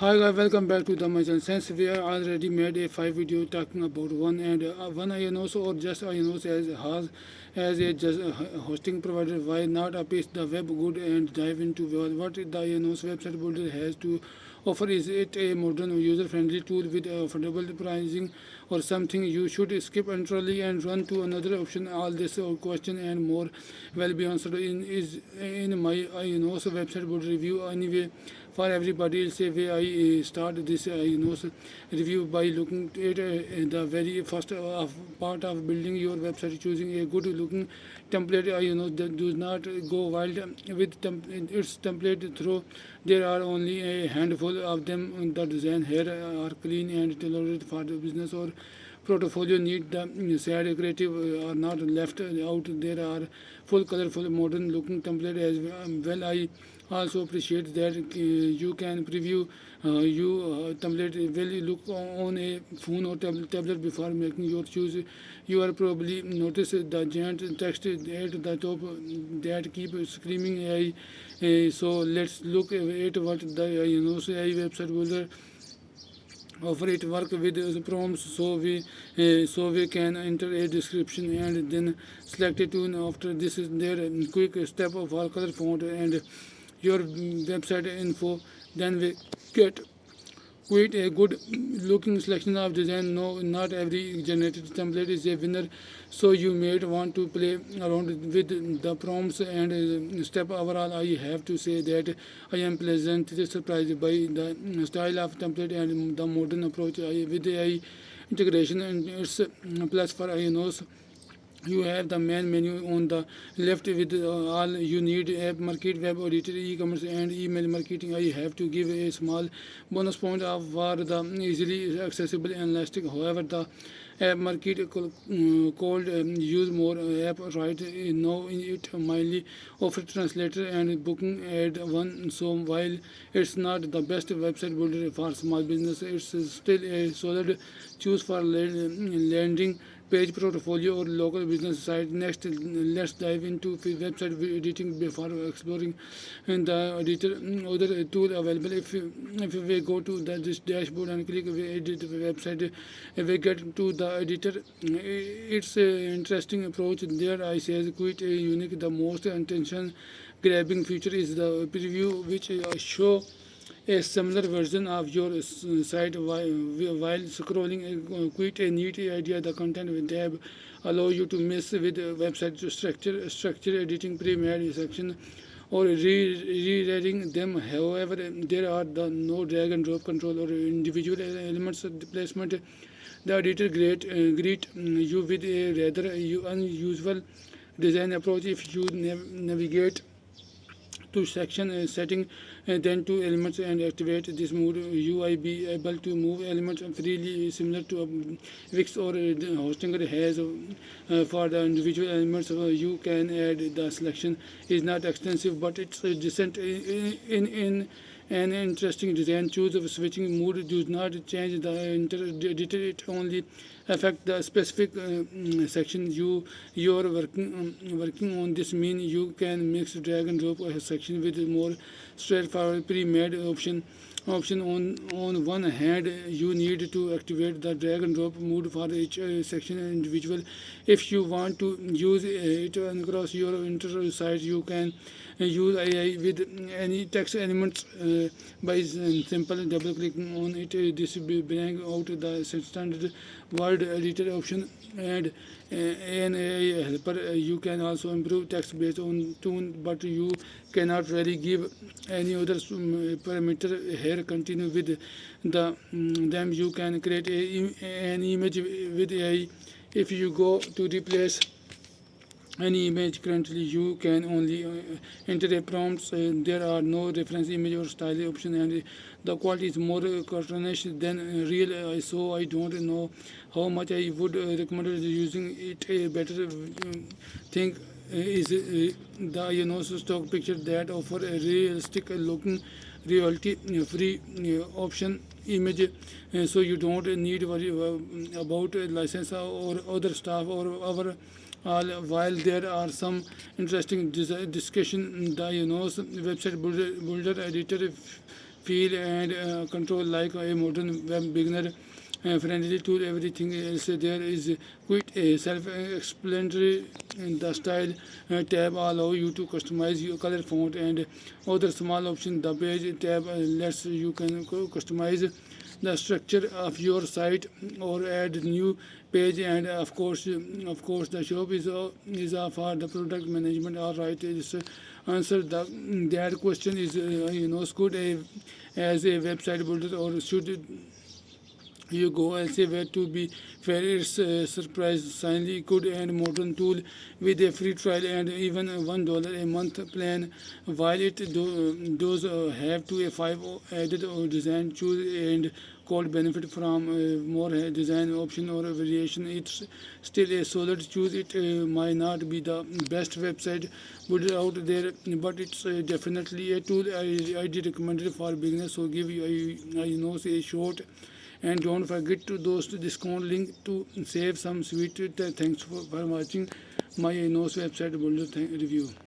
Hi guys, welcome back to the my channel. Since we are already made a 5 video talking about one and one INOS or just INOS as a just hosting provider, why not update the web good and dive into what the INOS website builder has to offer. Is it a modern user-friendly tool with affordable pricing or something you should skip entirely and run to another option? All this question and more will be answered in my INOS website builder review anyway. For everybody else, way I start this review by looking at the very first part of building your website, choosing a good looking template. That does not go wild with its template through. There are only a handful of them. The design here are clean and tailored for the business or portfolio need. The sad creative are not left out. There are full colorful modern looking template as well. I also appreciate that you can preview you template will look on a phone or tablet before making your choice. You are probably notice the giant text at the top that keep screaming AI. So let's look at what the AI website builder offer. It work with prompts, so we can enter a description and then select a tune. After this is there a quick step for color font and your website info. Then we get quite a good looking selection of design. No, not every generated template is a winner, so you might want to play around with the prompts and step. Overall, I have to say that I am pleasantly surprised by the style of template and the modern approach with AI integration, and its plus for INOs. You have the main menu on the left with all you need: app market, web editor, e-commerce, and email marketing. I have to give a small bonus point of for the easily accessible and elastic. However, the app market called use more app right now. It mainly offers translator and booking add one. So while it's not the best website builder for small business, it's still a solid choose for landing page, portfolio, or local business site. Next, let's dive into website editing before exploring and the editor other tool available. If we go to this dashboard and click edit website, we get to the editor. It's an interesting approach. There I says quite unique. The most attention grabbing feature is the preview, which show a similar version of your site while scrolling. Quite a neat idea. The content with tab allow you to mess with website structure editing pre-made section or rereading them. However, there are the no drag and drop control or individual elements placement. The editor greet you with a rather unusual design approach. If you navigate to section setting, then to elements and activate this mode, UI be able to move elements freely, similar to Wix or Hostinger has. For the individual elements, you can add. The selection is not extensive, but it's decent in an interesting design. Choose of switching mode does not change the editor. It only affect the specific section you're working on. This means you can mix drag and drop a section with more straightforward pre-made option. On one hand, you need to activate the drag and drop mode for each section individual. If you want to use it across your entire site, you can use AI with any text elements by simple double clicking on it. This will bring out the standard word editor option and an AI helper. You can also improve text based on tone, but you cannot really give any other parameter here. Continue with them. You can create an image with AI. If you go to replace any image currently, you can only enter a prompts. There are no reference image or style option, and the quality is more cartoonish than real. So I don't know how much I would recommend using it. A better thing is the stock picture that offer a realistic looking royalty free option image, so you don't need to worry about license or other stuff or our all. While there are some interesting discussion, the website builder editor feel and control like a modern web beginner friendly tool. Everything else there is quite self-explanatory. In the style tab allow you to customize your color, font, and other small options. The page tab lets you can customize the structure of your site or add new page. And of course the shop is for the product management. All right, just answer that question is good as a website builder, or should you go elsewhere? To be fair, it's surprisingly good and modern tool with a free trial and even a $1 a month plan. While it does have to a five added or design choose and could benefit from more design option or variation, it's still a solid choose. It might not be the best website builder out there, but it's definitely a tool I did recommend it for beginners. So give you a short, and don't forget to those discount link to save some sweet. Thanks for watching my nose website builder review.